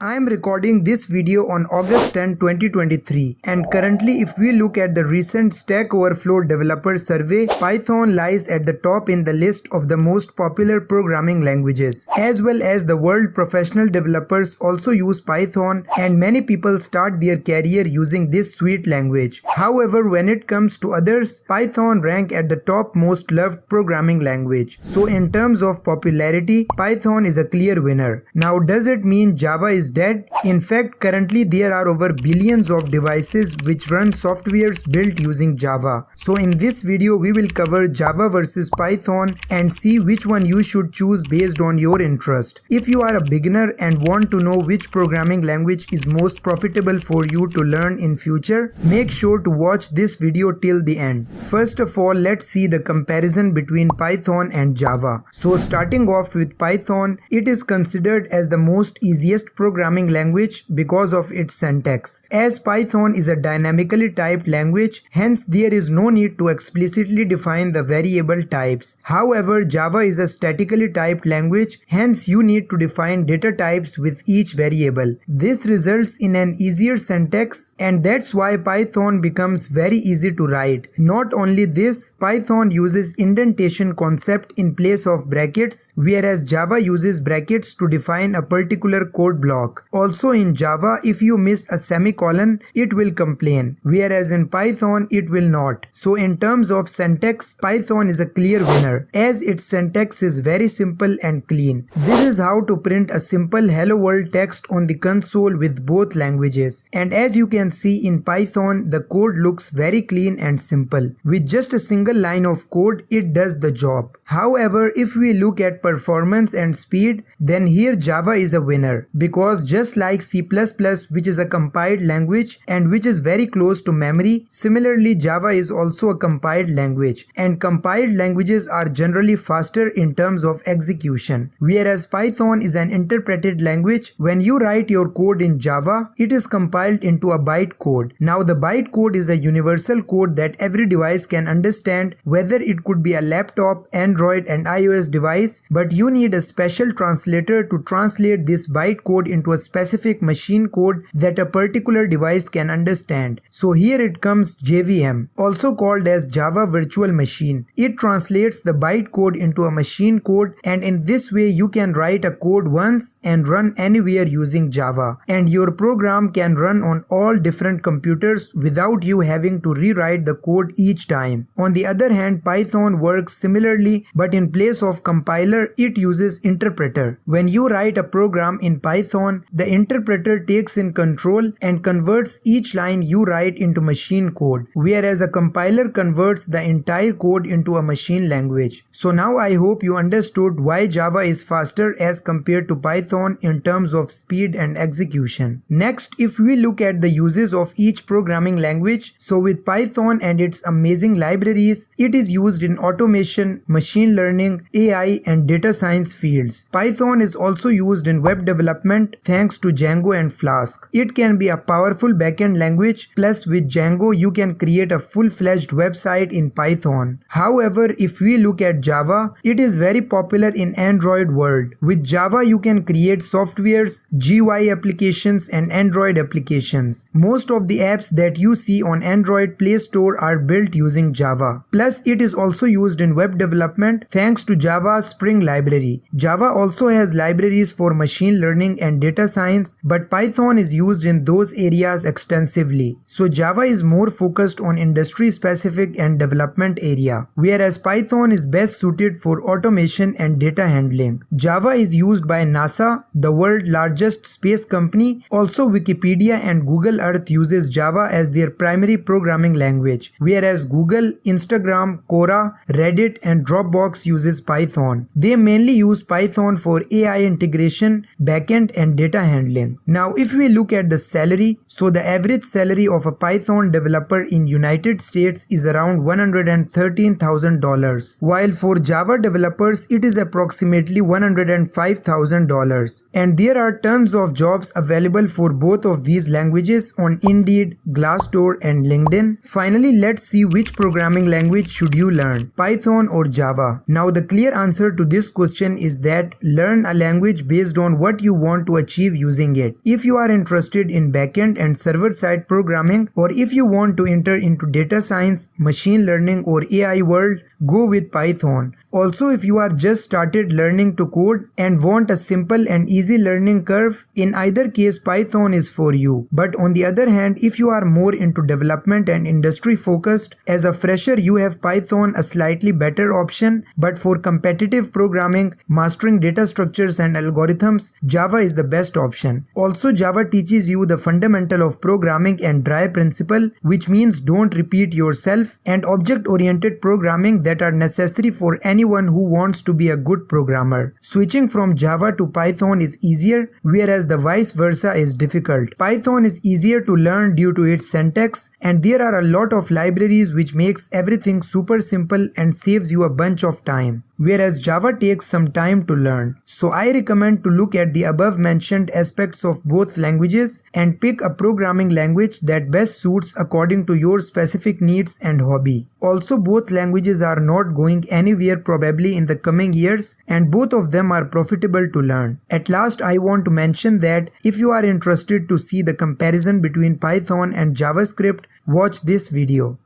I am recording this video on August 10, 2023, and currently if we look at the recent Stack Overflow developer survey, Python lies at the top in the list of the most popular programming languages. As well as the world, professional developers also use Python and many people start their career using this sweet language. However, when it comes to others, Python rank at the top most loved programming language. So in terms of popularity, Python is a clear winner. Now does it mean Java is dead? In fact, currently there are over billions of devices which run softwares built using Java. So in this video we will cover Java versus Python and see which one you should choose based on your interest. If you are a beginner and want to know which programming language is most profitable for you to learn in future, make sure to watch this video till the end. First of all, let's see the comparison between Python and Java. So starting off with Python, it is considered as the most easiest programming language because of its syntax. As Python is a dynamically typed language, hence there is no need to explicitly define the variable types. However, Java is a statically typed language, hence you need to define data types with each variable. This results in an easier syntax, and that's why Python becomes very easy to write. Not only this, Python uses indentation concept in place of brackets, whereas Java uses brackets to define a particular code block. Also in Java, if you miss a semicolon, it will complain, whereas in Python it will not. So in terms of syntax, Python is a clear winner, as its syntax is very simple and clean. This is how to print a simple hello world text on the console with both languages. And as you can see in Python, the code looks very clean and simple. With just a single line of code, it does the job. However, if we look at performance and speed, then here Java is a winner, because just like C++, which is a compiled language and which is very close to memory, similarly Java is also a compiled language, and compiled languages are generally faster in terms of execution. Whereas Python is an interpreted language. When you write your code in Java, it is compiled into a bytecode. Now the bytecode is a universal code that every device can understand, whether it could be a laptop, Android and iOS device, but you need a special translator to translate this bytecode into a specific machine code that a particular device can understand. So here it comes JVM, also called as Java Virtual Machine. It translates the bytecode into a machine code, and in this way you can write a code once and run anywhere using Java, and your program can run on all different computers without you having to rewrite the code each time. On the other hand, Python works similarly, but in place of compiler, it uses interpreter. When you write a program in Python, the interpreter takes in control and converts each line you write into machine code, whereas a compiler converts the entire code into a machine language. So now I hope you understood why Java is faster as compared to Python in terms of speed and execution. Next, if we look at the uses of each programming language, so with Python and its amazing libraries, it is used in automation, machine learning, AI and data science fields. Python is also used in web development thanks to Django and Flask. It can be a powerful backend language, plus with Django you can create a full-fledged website in Python. However, if we look at Java, it is very popular in Android world. With Java you can create softwares, GUI applications and Android applications. Most of the apps that you see on Android Play Store are built using Java. Plus it is also used in web development thanks to Java's Spring library. Java also has libraries for machine learning and data science, but Python is used in those areas extensively. So Java is more focused on industry specific and development area, whereas Python is best suited for automation and data handling. Java is used by NASA, the world's largest space company. Also Wikipedia and Google Earth uses Java as their primary programming language, whereas Google, Instagram, Quora, Reddit and Dropbox uses Python. They mainly use Python for AI integration, backend and data handling. Now if we look at the salary, so the average salary of a Python developer in United States is around $113,000, while for Java developers it is approximately $105,000. And there are tons of jobs available for both of these languages on Indeed, Glassdoor and LinkedIn. Finally, let's see which programming language should you learn, Python or Java. Now the clear answer to this question is that learn a language based on what you want to achieve achieve using it. If you are interested in backend and server-side programming, or if you want to enter into data science, machine learning or AI world, go with Python. Also, if you are just started learning to code and want a simple and easy learning curve, in either case Python is for you. But on the other hand, if you are more into development and industry focused, as a fresher you have Python, a slightly better option, but for competitive programming, mastering data structures and algorithms, Java is the best option. Also, Java teaches you the fundamental of programming and dry principle, which means don't repeat yourself, and object-oriented programming that are necessary for anyone who wants to be a good programmer. Switching from Java to Python is easier, whereas the vice versa is difficult. Python is easier to learn due to its syntax, and there are a lot of libraries which makes everything super simple and saves you a bunch of time, whereas Java takes some time to learn. So I recommend to look at the above mentioned aspects of both languages and pick a programming language that best suits according to your specific needs and hobby. Also, both languages are not going anywhere probably in the coming years, and both of them are profitable to learn. At last, I want to mention that if you are interested to see the comparison between Python and JavaScript, watch this video.